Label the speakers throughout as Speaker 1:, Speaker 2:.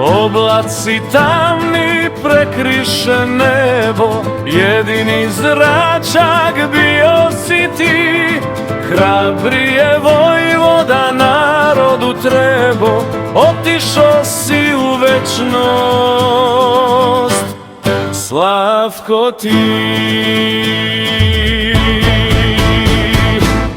Speaker 1: Oblaci tamni prekriše nebo, jedini zračak bio si ti. Hrabri je vojvoda narodu trebo, otišo si u večnost, Slavko ti.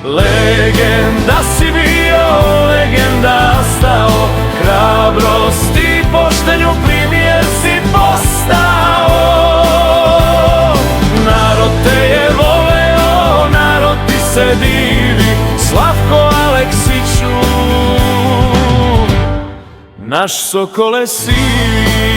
Speaker 1: Legenda si bio, legenda stao, hrabrosti poštenju primjer si postao. Narod te je voleo, narod ti se divi, Slavko Aleksiću, naš Sokole sivi.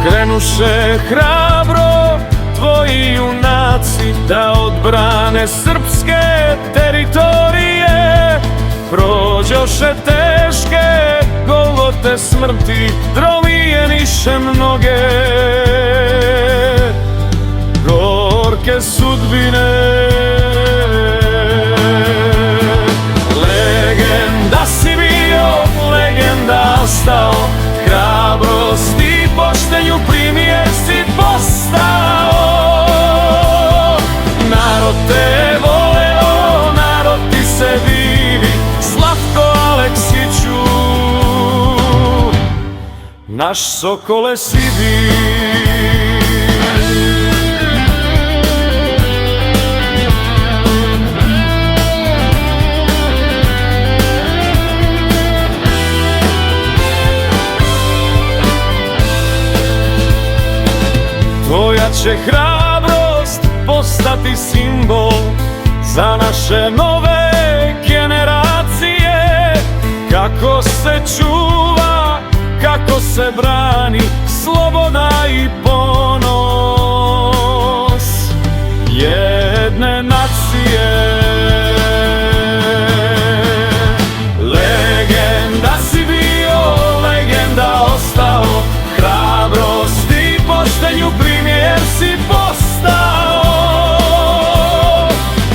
Speaker 1: Krenuše hrabro tvoji junaci da odbrane srpske teritorije. Prođoše teške golgote smrti, drovijeniše mnoge gorke sudbine. Legenda si bio, legenda ostao, hrabrosti poštenju primjer si postao. Narod te je voleo, narod ti se divi, Slavko Aleksiću, naš Sokole sivi. Tvoja će hrabrost postati simbol za naše nove generacije. Kako se čuva, kako se brani sloboda i ponos jedne nacije. Legenda si bio, legenda ostao, hrabrosti poštenju primjer si postao.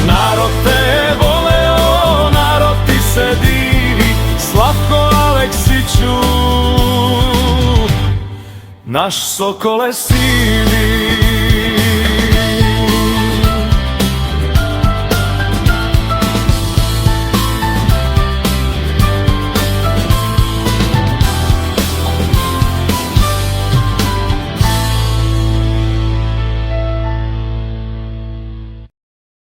Speaker 1: Narod te je voleo, narod ti se divi, Slavko Aleksiću, naš Sokole sivi.